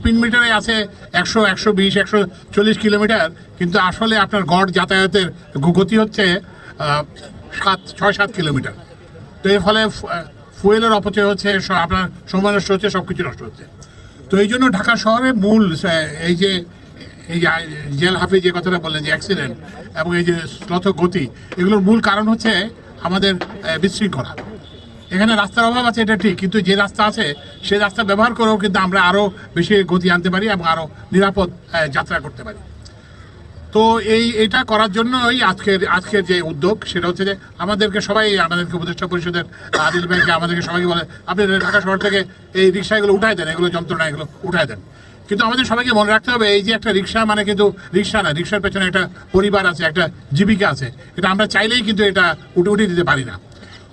Speed মিটারে আছে 100, 120, 140 kilometre, কিন্তু আসলে আপনার গড় যাতায়াতের গতি হচ্ছে 6-7 কিলোমিটার। তো এর ফলে ফুয়েলের অপচয় হচ্ছে, আপনার সময় নষ্ট হচ্ছে, সব কিছু নষ্ট হচ্ছে। তো এই জন্য ঢাকা শহরে মূল এই যে জেল হাফিজ যে কথাটা বললেন যে অ্যাক্সিডেন্ট এবং এই যে শ্লথ গতি, এগুলোর মূল কারণ হচ্ছে আমাদের বিশৃঙ্খলা। এখানে রাস্তার অভাব আছে, এটা ঠিক, কিন্তু যে রাস্তা আছে সেই রাস্তা ব্যবহার করেও কিন্তু আমরা আরও বেশি গতি আনতে পারি এবং আরও নিরাপদ যাত্রা করতে পারি। তো এইটা করার জন্যই আজকের যে উদ্যোগ, সেটা হচ্ছে যে আমাদেরকে উপদেষ্টা পরিষদের আদিল ভাইকে আমাদেরকে সবাইকে বলে, আপনি ঢাকা শহর থেকে এই রিক্সাগুলো উঠাই দেন, এগুলো যন্ত্রণা এগুলো উঠাই দেন। কিন্তু আমাদের সবাইকে মনে রাখতে হবে, এই যে একটা রিক্সা মানে কিন্তু রিক্সা না, রিক্সার পেছনে একটা পরিবার আছে, একটা জীবিকা আছে। এটা আমরা চাইলেই কিন্তু এটা উঠে দিতে পারি না।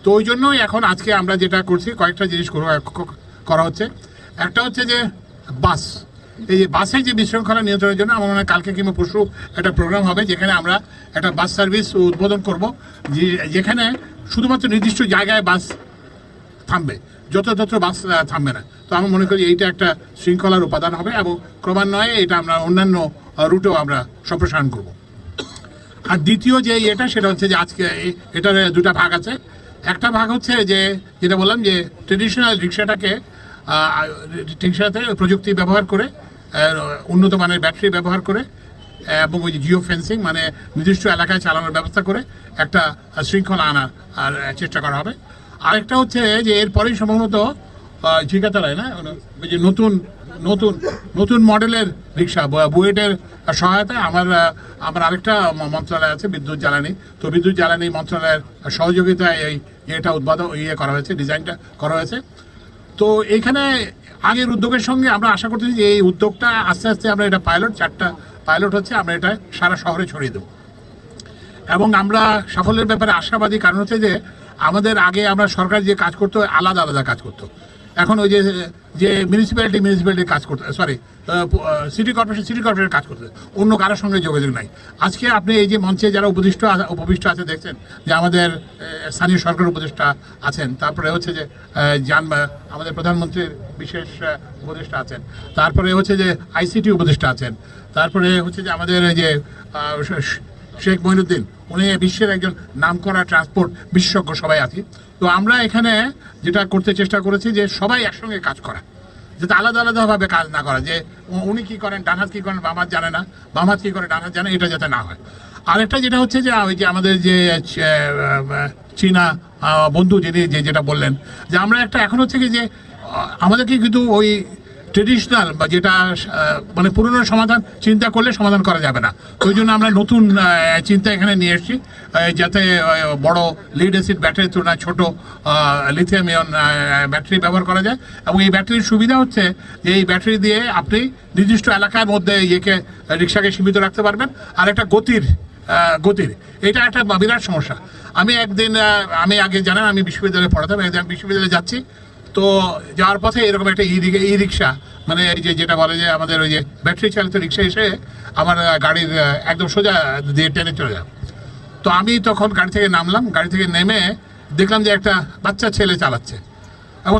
তো ওই জন্যই এখন আজকে আমরা যেটা করছি, কয়েকটা জিনিস করা হচ্ছে। একটা হচ্ছে যে বাস, এই যে বাসের যে বিশৃঙ্খলা নিয়ন্ত্রণের জন্য আমার মনে হয় কালকে কিংবা পরশু একটা প্রোগ্রাম হবে, যেখানে আমরা একটা বাস সার্ভিস উদ্বোধন করব, যেখানে শুধুমাত্র নির্দিষ্ট জায়গায় বাস থামবে, যত্র বাস থামবে না। তো আমি মনে করি এইটা একটা শৃঙ্খলার উপাদান হবে এবং ক্রমান্বয়ে এটা আমরা অন্যান্য রুটেও আমরা সম্প্রসারণ করব। আর দ্বিতীয় যে সেটা হচ্ছে যে আজকে এটার দুটা ভাগ আছে। একটা ভাগ হচ্ছে যে যেটা বললাম যে ট্রেডিশনাল রিক্সাটাকে প্রযুক্তি ব্যবহার করে, উন্নত মানের ব্যাটারি ব্যবহার করে এবং ওই যে জিও ফেন্সিং মানে নির্দিষ্ট এলাকায় চালানোর ব্যবস্থা করে একটা শৃঙ্খলা আনার চেষ্টা করা হবে। আরেকটা হচ্ছে যে এরপরেই সম্ভবত ঝিকাতলায় না ওই যে নতুন মডেলের রিক্সা বুয়েটের সহায়তায় আমার আরেকটা মন্ত্রণালয় আছে, বিদ্যুৎ জ্বালানি। তো বিদ্যুৎ জ্বালানি মন্ত্রণালয়ের সহযোগিতায় এটা উদ্বোধন করা হয়েছে, ডিজাইনটা করা হয়েছে। তো এখানে আগের উদ্যোগের সঙ্গে আমরা আশা করতেছি যে এই উদ্যোগটা আস্তে আস্তে আমরা এটা 4টা পাইলট হচ্ছে, আমরা এটা সারা শহরে ছড়িয়ে দেবো। এবং আমরা সাফল্যের ব্যাপারে আশাবাদী, কারণ হচ্ছে যে আমাদের আগে আমরা সরকার যে কাজ করতো আলাদা কাজ করতো, এখন ওই যে মিউনিসিপ্যালিটি কাজ করতে, সিটি কর্পোরেশন কাজ করতে, অন্য কারোর সঙ্গে যোগাযোগ নাই। আজকে আপনি এই যে মঞ্চে যারা উপবিষ্ট আছে দেখছেন যে আমাদের স্থানীয় সরকার উপদেষ্টা আছেন, তারপরে হচ্ছে যে আমাদের প্রধানমন্ত্রীর বিশেষ উপদেষ্টা আছেন, তারপরে হচ্ছে যে আইসিটি উপদেষ্টা আছেন, তারপরে হচ্ছে যে আমাদের যে শেখ মঈনুদ্দিন, উনি বিশ্বের একজন নামকরা ট্রান্সপোর্ট বিশেষজ্ঞ, সবাই আছি। তো আমরা এখানে যেটা করতে চেষ্টা করেছি যে সবাই একসঙ্গে কাজ করা, যাতে আলাদাভাবে কাজ না করা, যে উনি কি করেন ডান হাত কি করেন বাম হাত জানে না, বাম হাত কি করে ডান হাত জানে, এটা যাতে না হয়। আরেকটা যেটা হচ্ছে যে ওই যে আমাদের যে চীনা বন্ধু যেটা বললেন যে আমরা একটা এখন হচ্ছে কি যে আমাদেরকে কিন্তু ওই ট্রেডিশনাল বা যেটা মানে পুরনো সমাধান চিন্তা করলে সমাধান করা যাবে না। ওই জন্য আমরা নতুন চিন্তা এখানে নিয়ে এসেছি, যাতে বড় লিড অ্যাসিড ব্যাটারির তুলনায় ছোট লিথিয়াম আয়ন ব্যাটারি ব্যবহার করা যায়। এবং এই ব্যাটারির সুবিধা হচ্ছে যে এই ব্যাটারি দিয়ে আপনি নির্দিষ্ট এলাকার মধ্যে রিক্সাকে সীমিত রাখতে পারবেন। আর একটা গতির এটা একটা বিরাট সমস্যা। আমি আগে জানেন আমি বিশ্ববিদ্যালয়ে পড়াতাম, একদিন বিশ্ববিদ্যালয়ে যাচ্ছি, তো যাওয়ার পথে এরকম একটা ই রিক্সা মানে এই যেটা বলে যে আমাদের ওই যে ব্যাটারি চালিত রিক্সা এসে আমার গাড়ির একদম সোজা দিয়ে টেনে চলে যায়। তো আমি তখন গাড়ি থেকে নামলাম, গাড়ি থেকে নেমে দেখলাম যে একটা বাচ্চা ছেলে চালাচ্ছে এবং